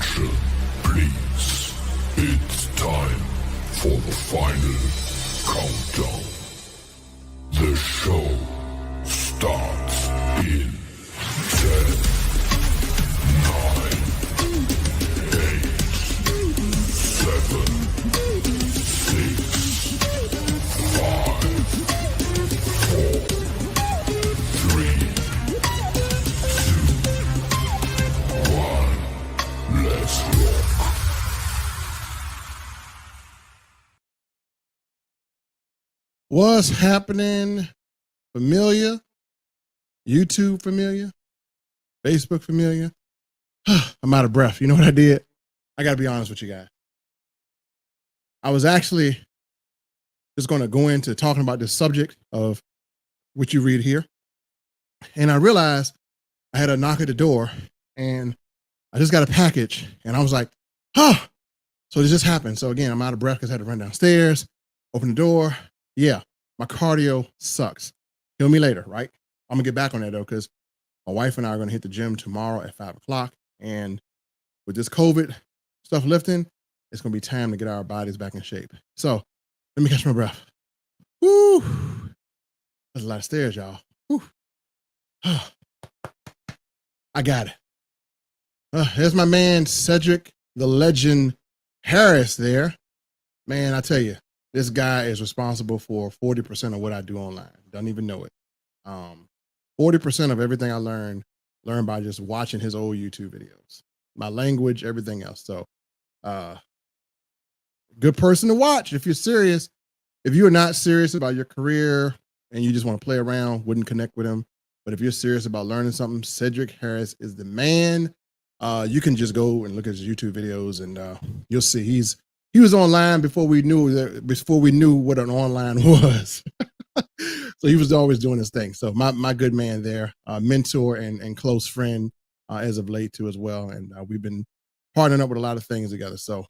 Attention, please. It's time for the final countdown. The show starts in 10, 9, 8, 7, 6, 5, 4, 3, 2, 1. Let's rock. What's happening? Familiar? YouTube familiar? Facebook familiar? I'm out of breath. You know what I did? I got to be honest with you guys. I was actually just going to go into talking about this subject of what you read here. And I realized I had a knock at the door and I just got a package and I was like, so it just happened. So again, I'm out of breath because I had to run downstairs, open the door. Yeah, my cardio sucks. Kill me later, right? I'm gonna get back on that though, because my wife and I are gonna hit the gym tomorrow at 5 o'clock. And with this COVID stuff lifting, it's gonna be time to get our bodies back in shape. So let me catch my breath. Woo! That's a lot of stairs, y'all. Woo. I got it. There's my man, Cedric the Legend Harris there. Man, I tell you, this guy is responsible for 40% of what I do online. Don't even know it. 40% of everything I learned by just watching his old YouTube videos. My language, everything else. So, good person to watch if you're serious. If you are not serious about your career and you just want to play around, wouldn't connect with him. But if you're serious about learning something, Cedric Harris is the man. You can just go and look at his YouTube videos and you'll see he was online before we knew what an online was. So he was always doing his thing. So my good man there, mentor and close friend as of late too as well. And we've been partnering up with a lot of things together. So,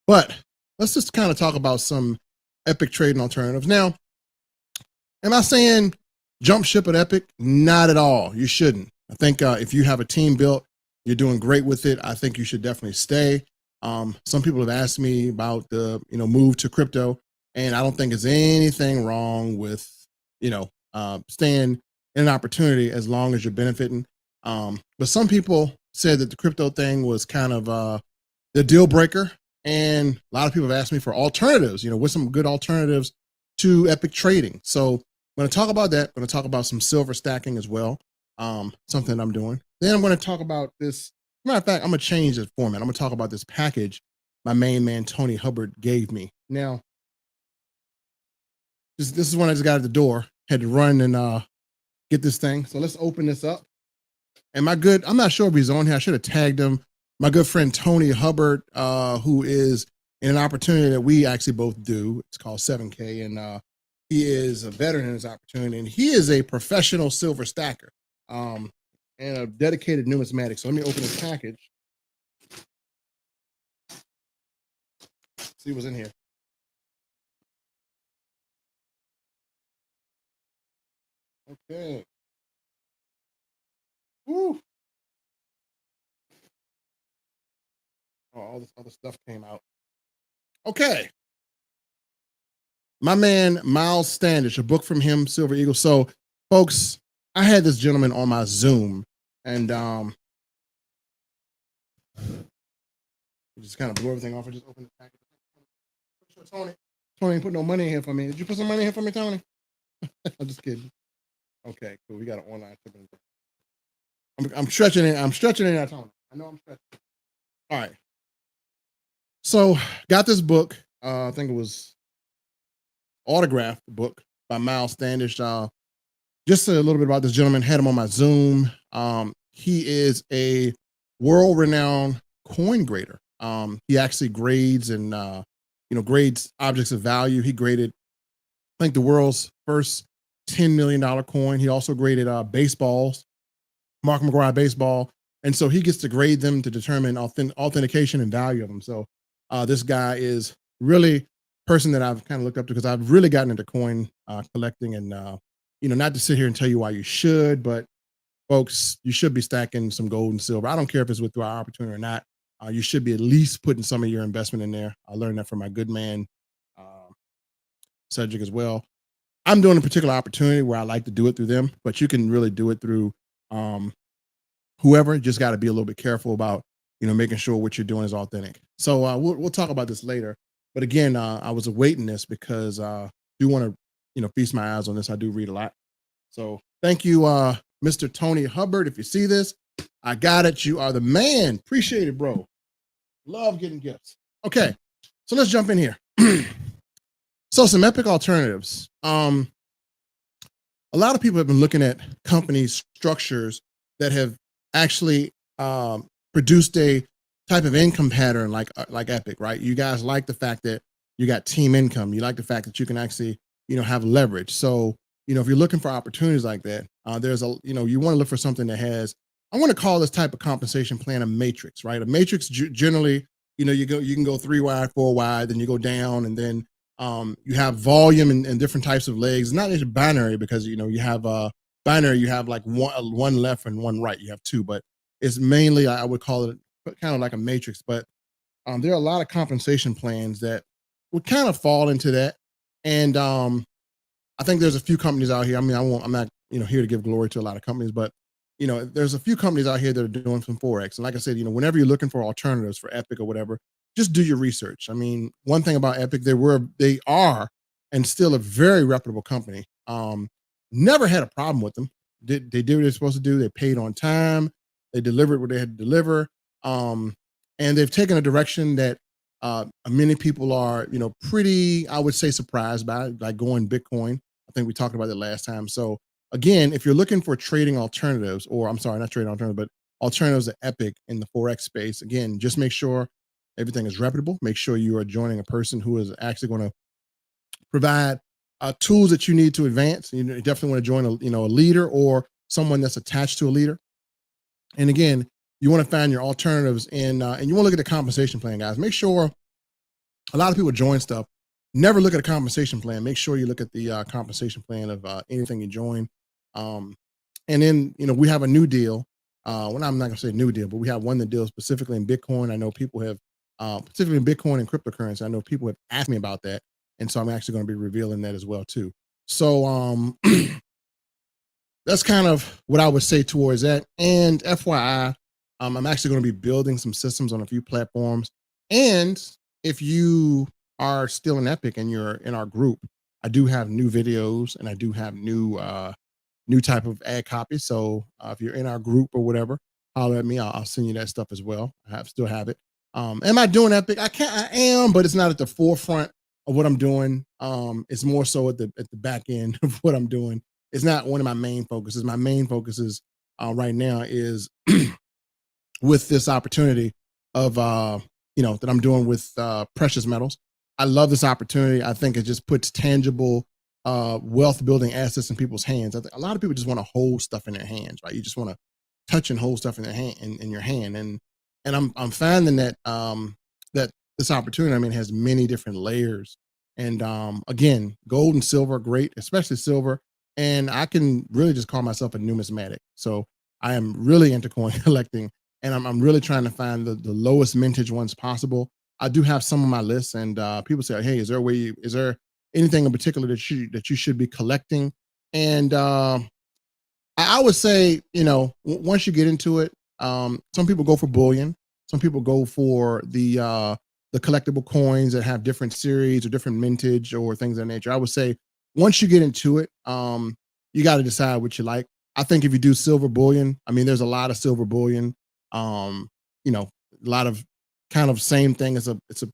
but let's just kind of talk about some Epic trading alternatives. Now, am I saying jump ship at Epic? Not at all. You shouldn't. I think if you have a team built, you're doing great with it. I think you should definitely stay. Some people have asked me about the move to crypto, and I don't think there's anything wrong with staying in an opportunity as long as you're benefiting. But some people said that the crypto thing was kind of the deal breaker, and a lot of people have asked me for alternatives. What's some good alternatives to Epic trading? So I'm going to talk about that. I'm going to talk about some silver stacking as well. Something that I'm doing. Then I'm going to talk about this. Matter of fact, I'm going to change the format. I'm going to talk about this package my main man, Tony Hubbard, gave me. Now, this is when I just got at the door. Had to run and get this thing. So let's open this up. And I'm not sure if he's on here. I should have tagged him. My good friend, Tony Hubbard, who is in an opportunity that we actually both do. It's called 7K. And he is a veteran in his opportunity. And he is a professional silver stacker. And a dedicated numismatic. So let me open this package. See what's in here. Okay. Woo. Oh, all this other stuff came out. Okay. My man, Miles Standish, a book from him, Silver Eagle. So, folks, I had this gentleman on my Zoom. And just kind of blew everything off. I just opened the package. Tony ain't put no money in here for me. Did you put some money in here for me, Tony? I'm just kidding. Okay, cool. We got an online shipping. I'm stretching it. I'm stretching it out, Tony. I know I'm stretching. All right. So got this book. I think it was autographed book by Miles Standish. Just a little bit about this gentleman. Had him on my Zoom. He is a world-renowned coin grader. He actually grades and grades objects of value. He graded, I think, the world's first $10 million coin. He also graded baseballs, Mark McGwire baseball, and so he gets to grade them to determine authentication and value of them. So this guy is really a person that I've kind of looked up to because I've really gotten into coin collecting and not to sit here and tell you why you should, but folks, you should be stacking some gold and silver. I don't care if it's with our opportunity or not. you should be at least putting some of your investment in there. I learned that from my good man, um, Cedric as well. I'm doing a particular opportunity where I like to do it through them, but you can really do it through um, whoever. Just got to be a little bit careful about making sure what you're doing is authentic. So we'll talk about this later. But again, I was awaiting this because I do want to feast my eyes on this. I do read a lot. So thank you, Mr. Tony Hubbard. If you see this, I got it. You are the man. Appreciate it, bro. Love getting gifts. Okay, so let's jump in here. So some epic alternatives. A lot of people have been looking at company structures that have actually produced a type of income pattern like Epic, right? You guys like the fact that you got team income. You like the fact that you can actually have leverage. So if you're looking for opportunities like that, there's you want to look for something that has, I want to call this type of compensation plan a matrix, right? A matrix generally, you can go 3 wide, 4 wide, then you go down, and then you have volume and different types of legs. It's not just binary because you have binary, you have like one left and one right. You have 2, but it's mainly, I would call it kind of like a matrix. But there are a lot of compensation plans that would kind of fall into that. And I think there's a few companies out here. I mean, I'm not here to give glory to a lot of companies, but there's a few companies out here that are doing some Forex. And like I said, whenever you're looking for alternatives for Epic or whatever, just do your research. I mean, one thing about Epic, they are and still a very reputable company. Never had a problem with them. They did what they're supposed to do. They paid on time. They delivered what they had to deliver. And they've taken a direction that many people are, pretty, I would say, surprised by, like going Bitcoin. I think we talked about that last time. So again, if you're looking for trading alternatives, or I'm sorry, not trading alternatives, but alternatives to Epic in the Forex space, again, just make sure everything is reputable. Make sure you are joining a person who is actually going to provide tools that you need to advance. You definitely want to join a leader or someone that's attached to a leader. And again, you want to find your alternatives and you want to look at the compensation plan, guys. Make sure, a lot of people join stuff, never look at a compensation plan. Make sure you look at the compensation plan of anything you join. And then, we have a new deal. Well, I'm not gonna say new deal, but we have one that deals specifically in Bitcoin. I know people have, specifically in Bitcoin and cryptocurrency, I know people have asked me about that. And so I'm actually going to be revealing that as well too. So that's kind of what I would say towards that. And FYI, I'm actually going to be building some systems on a few platforms. And if you are still in Epic and you're in our group, I do have new videos and I do have new type of ad copy. So if you're in our group or whatever, holler at me. I'll send you that stuff as well. Still have it. Am I doing Epic? I am, but it's not at the forefront of what I'm doing. It's more so at the back end of what I'm doing. It's not one of my main focuses. My main focuses right now is with this opportunity of that I'm doing with precious metals. I love this opportunity. I think it just puts tangible wealth building assets in people's hands. I think a lot of people just want to hold stuff in their hands, right? You just want to touch and hold stuff in their hand, in your hand, and I'm finding that that this opportunity, I mean, has many different layers. And again, gold and silver, great, especially silver. And I can really just call myself a numismatic. So I am really into coin collecting, and I'm really trying to find the lowest mintage ones possible. I do have some on my list, and people say, "Hey, is there anything in particular that you should be collecting?" And I would say, once you get into it, some people go for bullion, some people go for the collectible coins that have different series or different mintage or things of that nature. I would say once you get into it, you got to decide what you like. I think if you do silver bullion, I mean, there's a lot of silver bullion. A lot of kind of same thing as it's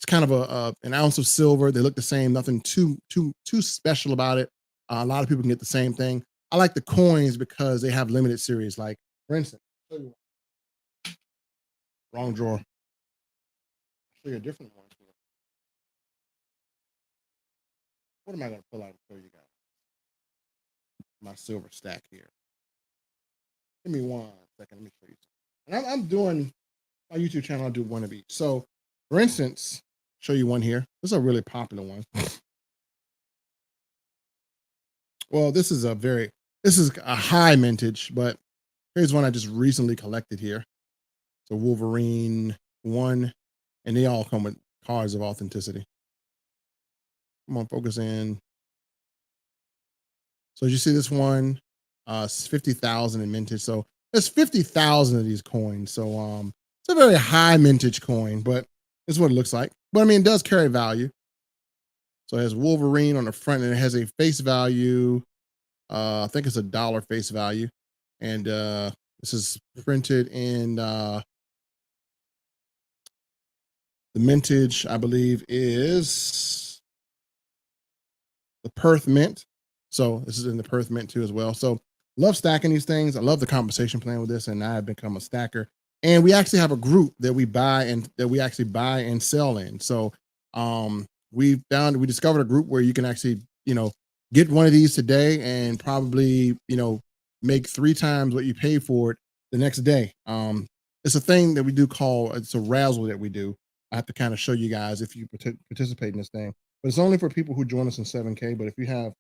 kind of an ounce of silver. They look the same, nothing too special about it. A lot of people can get the same thing. I like the coins because they have limited series. Like, for instance, wrong drawer. Show you a different one. What am I going to pull out and show you guys? My silver stack here. Give me 1 second. Let me show you something. And I'm doing my YouTube channel. I'll do one of each. So, for instance, show you one here. This is a really popular one. Well, this is a high mintage, but here's one I just recently collected here. So Wolverine one, and they all come with cards of authenticity. Come on, focus in. So as you see this one, it's 50,000 in mintage. So there's 50,000 of these coins. So it's a very high mintage coin, but this is what it looks like. But I mean, it does carry value. So it has Wolverine on the front, and it has a face value. I think it's $1 face value. And this is printed in the mintage, I believe, is the Perth Mint. So this is in the Perth Mint too as well. So love stacking these things. I love the compensation plan with this, and I have become a stacker. And we actually have a group that we buy and sell in. So we discovered a group where you can actually, get one of these today and probably, make 3 times what you pay for it the next day. It's a thing that we do it's a razzle that we do. I have to kind of show you guys if you participate in this thing, but it's only for people who join us in 7K. But if you have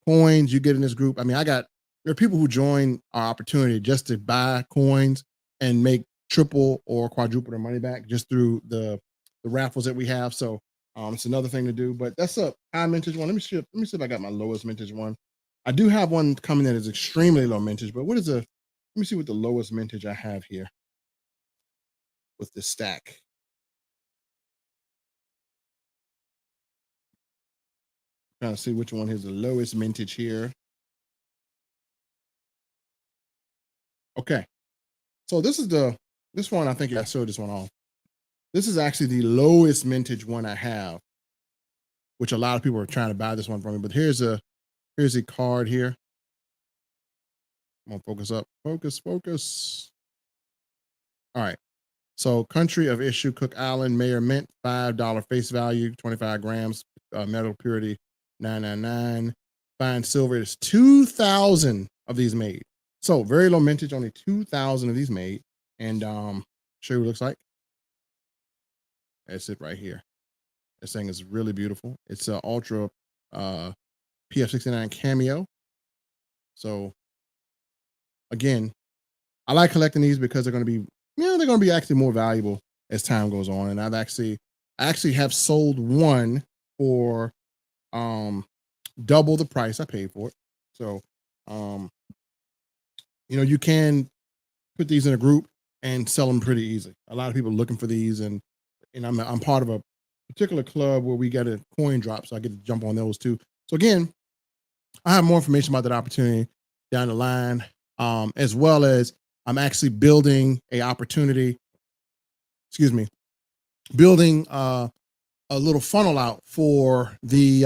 coins, you get in this group. I mean, there are people who join our opportunity just to buy coins and make triple or quadruple their money back just through the raffles that we have. So it's another thing to do, but that's a high mintage one. Let me see if I got my lowest mintage one. I do have one coming that is extremely low mintage, but let me see what the lowest mintage I have here with this stack. Trying to see which one is the lowest mintage here. Okay. So this one, I think I showed this one off. This is actually the lowest mintage one I have, which a lot of people are trying to buy this one from me. But here's a card here. Come on, focus up. Focus. All right. So country of issue, Cook Island, Mayor Mint, $5 face value, 25 grams, metal purity, 999. Fine silver, there's 2,000 of these made. So very low mintage, only 2,000 of these made. And show you what it looks like. That's it right here. This thing is really beautiful. It's a ultra PF69 cameo. So again, I like collecting these because they're going to be, they're going to be actually more valuable as time goes on. And I actually have sold one for double the price I paid for it. So you can put these in a group and sell them pretty easy. A lot of people are looking for these, and I'm part of a particular club where we get a coin drop, so I get to jump on those too. So again, I have more information about that opportunity down the line, as well as I'm actually building a opportunity. Building a little funnel out for the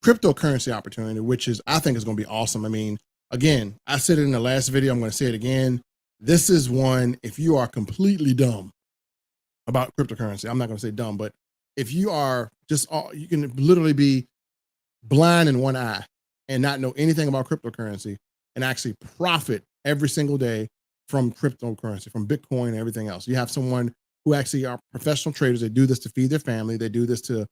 cryptocurrency opportunity, which I think is going to be awesome. I mean, again, I said it in the last video. I'm going to say it again. This is one, if you are completely dumb about cryptocurrency, I'm not going to say dumb, but if you are you can literally be blind in one eye and not know anything about cryptocurrency and actually profit every single day from cryptocurrency, from Bitcoin and everything else. You have someone who actually are professional traders. They do this to feed their family. They do this to,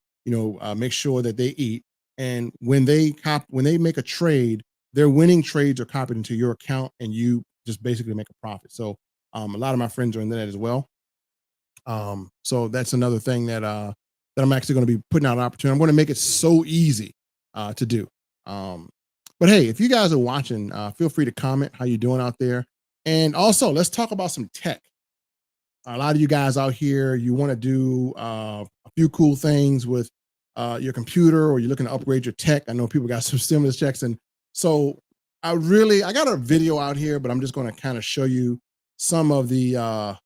make sure that they eat. And when they make a trade, their winning trades are copied into your account, and you just basically make a profit. So a lot of my friends are in that as well. So that's another thing that I'm actually going to be putting out an opportunity. I'm going to make it so easy to do. But hey, if you guys are watching, feel free to comment how you doing out there. And also, let's talk about some tech. A lot of you guys out here, you want to do a few cool things with your computer, or you're looking to upgrade your tech. I know people got some stimulus checks, and so I got a video out here, but I'm just going to kind of show you some of the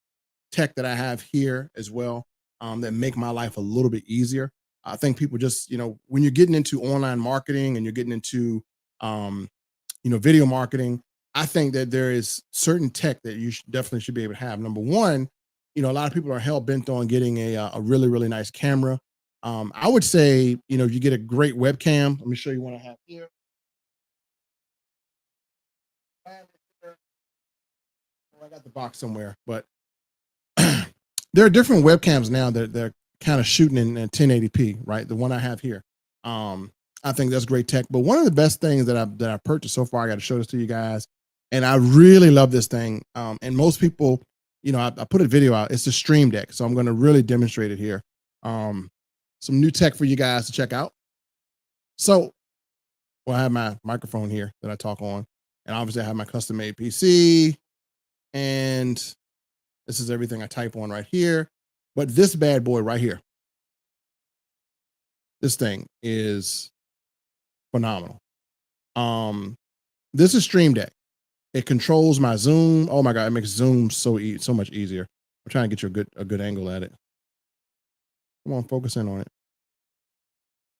tech that I have here as well, that make my life a little bit easier. I think people just, when you're getting into online marketing and you're getting into, video marketing, I think that there is certain tech that you definitely should be able to have. Number one, a lot of people are hell bent on getting a really, really nice camera. I would say, you get a great webcam. Let me show you what I have here. I got the box somewhere, but there are different webcams now that they're kind of shooting in 1080p, right? The one I have here. I think that's great tech. But one of the best things that I purchased so far, I got to show this to you guys, and I really love this thing. And most people I put a video out. It's the Stream Deck, so I'm going to really demonstrate it here. Some new tech for you guys to check out. So, I have my microphone here that I talk on, and obviously I have my custom made PC, and this is everything I type on right here. But this bad boy right here, this thing is phenomenal. This is Stream Deck. It controls my zoom. Oh my God, it makes zoom so much easier. I'm trying to get you a good angle at it. Come on, focus in on it.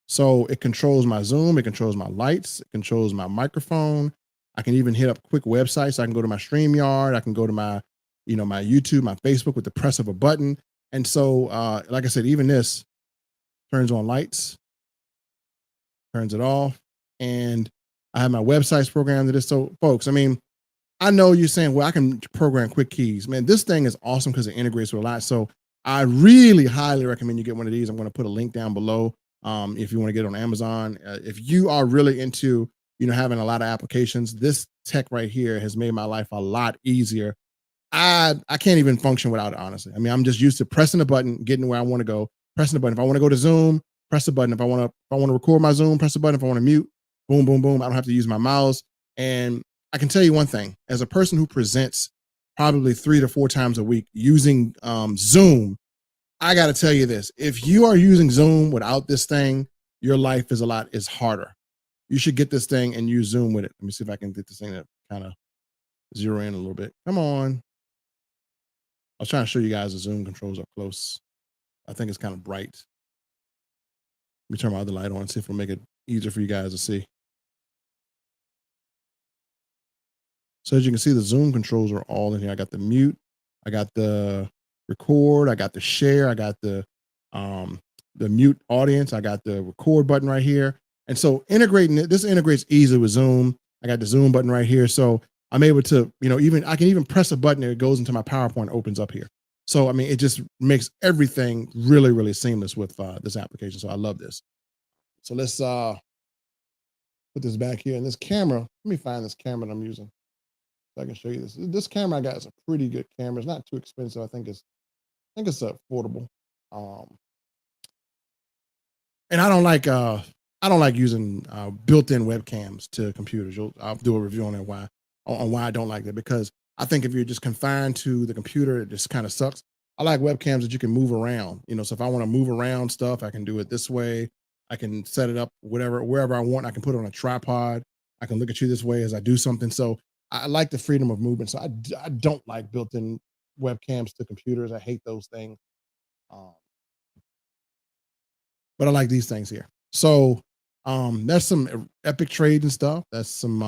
So it controls my zoom, it controls my lights, it controls my microphone. I can even hit up quick websites. I can go to my StreamYard, I can go to my, my YouTube, my Facebook with the press of a button. And so, like I said, even this turns on lights, turns it off, and I have my websites programmed to this. So, folks, I mean, I know you're saying, well, I can program quick keys. Man, this thing is awesome because it integrates with a lot. So I really highly recommend you get one of these. I'm going to put a link down below if you want to get it on Amazon. If you are really into, having a lot of applications, this tech right here has made my life a lot easier. I can't even function without it, honestly. I mean, I'm just used to pressing a button, getting where I want to go, pressing the button. If I want to go to Zoom, press the button. If I want to record my Zoom, press the button. If I want to mute, boom, boom, boom. I don't have to use my mouse. And I can tell you one thing, as a person who presents probably 3 to 4 times a week using Zoom, I got to tell you this. If you are using Zoom without this thing, your life is harder. You should get this thing and use Zoom with it. Let me see if I can get this thing to kind of zero in a little bit. Come on. I was trying to show you guys the Zoom controls up close. I think it's kind of bright. Let me turn my other light on and see if it'll make it easier for you guys to see. So as you can see, the Zoom controls are all in here. I got the mute, I got the record, I got the share, I got the mute audience, I got the record button right here. And so integrating it, this integrates easily with Zoom. I got the Zoom button right here. So I'm able to, I can even press a button and it goes into my PowerPoint, opens up here. So, I mean, it just makes everything really, really seamless with this application. So I love this. So let's put this back here. And this camera, let me find this camera that I'm using so I can show you this. This camera I got is a pretty good camera. It's not too expensive. I think it's affordable. And I don't like using built-in webcams to computers. I'll do a review on that why I don't like that, because I think if you're just confined to the computer, it just kind of sucks. I like webcams that you can move around. So if I want to move around stuff, I can do it this way. I can set it up wherever I want. I can put it on a tripod. I can look at you this way as I do something. So I like the freedom of movement. So I don't like built-in webcams to computers. I hate those things. But I like these things here. So that's some Epic trading stuff. That's some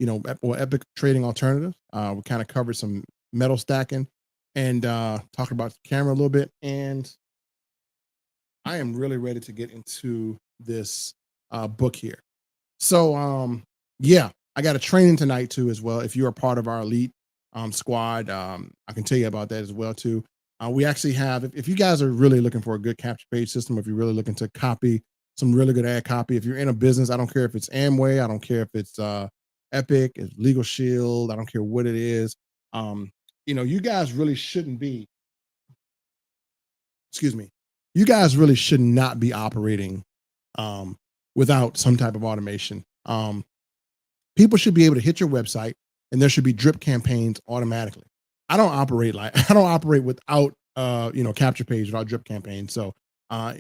Epic trading alternatives. We kind of covered some metal stacking and talked about the camera a little bit. And I am really ready to get into this book here. So I got a training tonight too as well. If you're a part of our elite squad, I can tell you about that as well too. We actually have, if you guys are really looking for a good capture page system, if you're really looking to copy some really good ad copy, if you're in a business, I don't care if it's Amway, I don't care if it's Epic, it's Legal Shield, I don't care what it is. You guys really shouldn't be, you guys really should not be operating without some type of automation. People should be able to hit your website and there should be drip campaigns automatically. I don't operate without capture page, without drip campaigns. So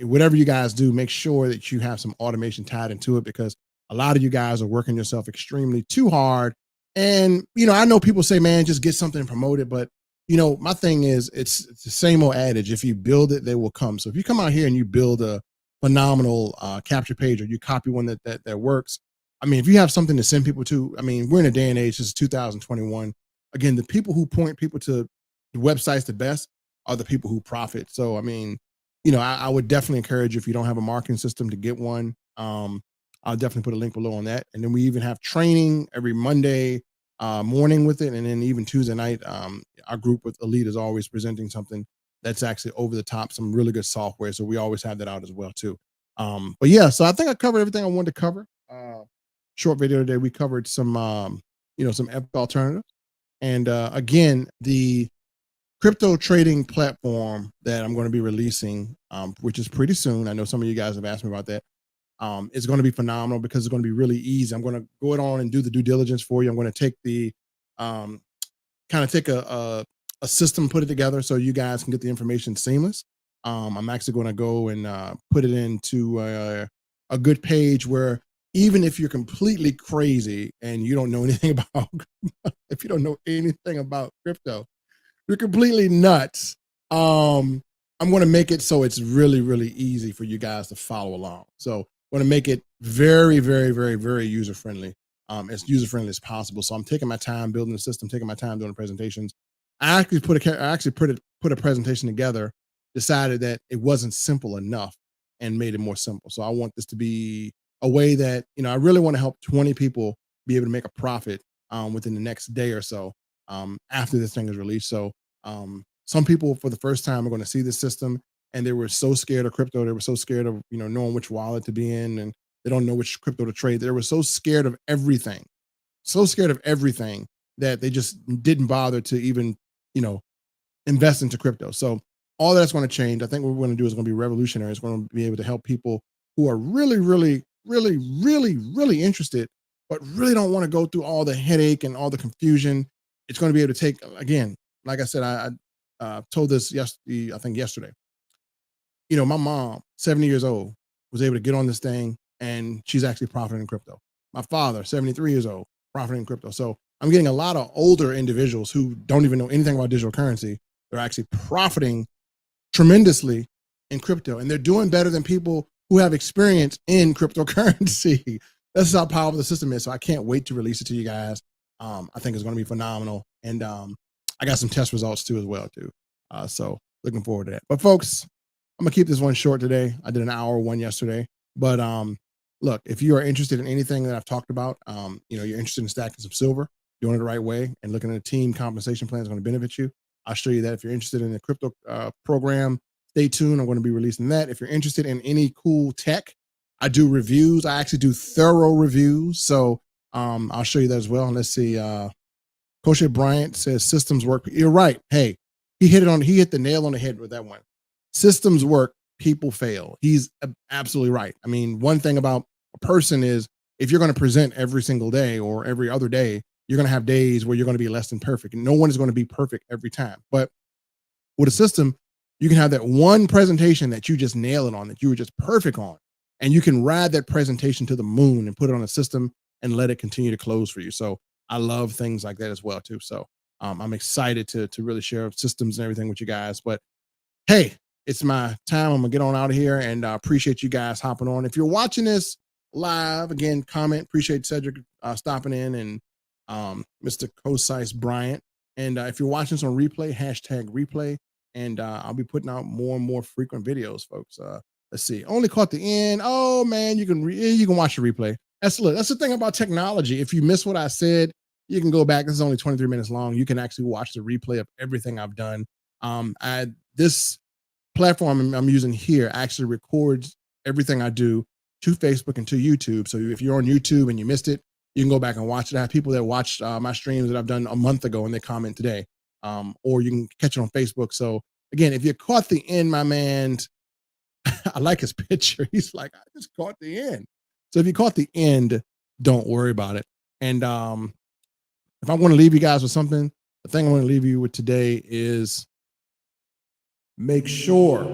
whatever you guys do, make sure that you have some automation tied into it, because a lot of you guys are working yourself extremely too hard. And I know people say, man, just get something promoted, but my thing is, it's the same old adage: if you build it, they will come. So if you come out here and you build a phenomenal capture page, or you copy one that works, I mean, if you have something to send people to, I mean, we're in a day and age, this is 2021. Again, the people who point people to the websites the best are the people who profit. So, I mean, I would definitely encourage you, if you don't have a marketing system, to get one. I'll definitely put a link below on that. And then we even have training every Monday morning with it. And then even Tuesday night, our group with Elite is always presenting something that's actually over the top, some really good software. So we always have that out as well too. But yeah, so I think I covered everything I wanted to cover. Short video today, we covered some Epic alternatives. And again, the crypto trading platform that I'm going to be releasing, which is pretty soon. I know some of you guys have asked me about that. It's going to be phenomenal because it's going to be really easy. I'm going to go it on and do the due diligence for you. I'm going to take the um, kind of take a system, put it together so you guys can get the information seamless. I'm actually going to go and put it into a good page where even if you're completely crazy and you don't know anything about, if you don't know anything about crypto, you're completely nuts. I'm going to make it so it's really, really easy for you guys to follow along. So I'm going to make it very, very, very, very user friendly, as user friendly as possible. So I'm taking my time building the system, taking my time doing the presentations. I actually put a presentation together, decided that it wasn't simple enough and made it more simple. So I want this to be a way that, I really want to help 20 people be able to make a profit within the next day or so after this thing is released. So some people for the first time are going to see this system and they were so scared of crypto. They were so scared of, knowing which wallet to be in, and they don't know which crypto to trade. They were so scared of everything that they just didn't bother to even, you know, invest into crypto. So all that's going to change. I think what we're going to do is going to be revolutionary. It's going to be able to help people who are really, really, really, really, really interested, but really don't want to go through all the headache and all the confusion. It's going to be able to take, again, like I said, I told this yesterday, I think yesterday. My mom, 70 years old, was able to get on this thing and she's actually profiting in crypto. My father, 73 years old, profiting in crypto. So I'm getting a lot of older individuals who don't even know anything about digital currency. They're actually profiting tremendously in crypto, and they're doing better than people who have experience in cryptocurrency. That's how powerful the system is. So I can't wait to release it to you guys. I think it's going to be phenomenal. And I got some test results too as well too. So looking forward to that. But folks, I'm gonna keep this one short today. I did an hour one yesterday. But look, if you are interested in anything that I've talked about, you're interested in stacking some silver, doing it the right way, and looking at a team compensation plan is going to benefit you. I'll show you that. If you're interested in the crypto program, stay tuned. I'm going to be releasing that. If you're interested in any cool tech, I do reviews. I actually do thorough reviews. So I'll show you that as well. And let's see. Coach Bryant says systems work. You're right. Hey, he hit the nail on the head with that one. Systems work, people fail. He's absolutely right. I mean, one thing about a person is if you're going to present every single day or every other day, you're going to have days where you're going to be less than perfect. And no one is going to be perfect every time. But with a system, you can have that one presentation that you just nail it on, that you were just perfect on. And you can ride that presentation to the moon and put it on a system and let it continue to close for you. So I love things like that as well, too. So I'm excited to really share systems and everything with you guys. But hey, it's my time. I'm gonna get on out of here, and appreciate you guys hopping on. If you're watching this live, again, comment. Appreciate Cedric stopping in, and Mr. Cosice Bryant. And if you're watching this on replay, hashtag replay, and I'll be putting out more and more frequent videos, folks. Let's see. Only caught the end. Oh man, you can watch the replay. That's the thing about technology. If you miss what I said, you can go back. This is only 23 minutes long. You can actually watch the replay of everything I've done. This platform I'm using here actually records everything I do to Facebook and to YouTube. So if you're on YouTube and you missed it, you can go back and watch it. I have people that watched my streams that I've done a month ago and they comment today. Or you can catch it on Facebook. So again, if you caught the end, my man, I like his picture. He's like, I just caught the end. So if you caught the end, don't worry about it. And if I want to leave you guys with something, the thing I want to leave you with today is make sure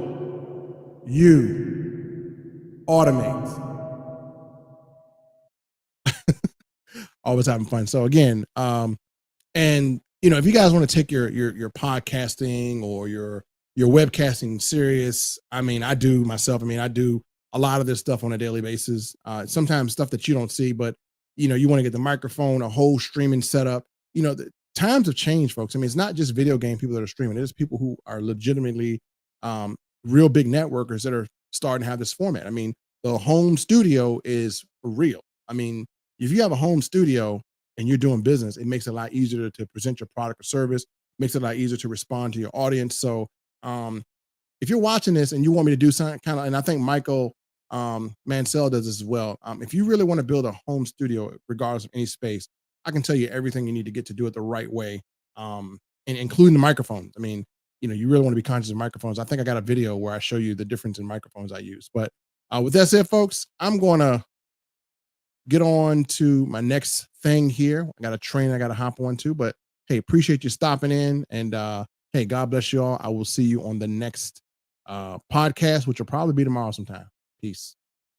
you automate. Always having fun. So again, and if you guys want to take your podcasting or your webcasting serious, I do myself. I do a lot of this stuff on a daily basis. Sometimes stuff that you don't see, but you want to get the microphone, a whole streaming setup. The times have changed, folks. It's not just video game people that are streaming. There's people who are legitimately real big networkers that are starting to have this format. The home studio is real. If you have a home studio and you're doing business, it makes it a lot easier to present your product or service, makes it a lot easier to respond to your audience. So if you're watching this and you want me to do something and I think Michael Mansell does this as well. If you really want to build a home studio, regardless of any space, I can tell you everything you need to get to do it the right way, and including the microphones. you really want to be conscious of microphones. I think I got a video where I show you the difference in microphones I use. But with that said, folks, I'm going to get on to my next thing here. I got a train I got to hop on to, but hey, appreciate you stopping in. And hey, God bless you all. I will see you on the next podcast, which will probably be tomorrow sometime. Peace.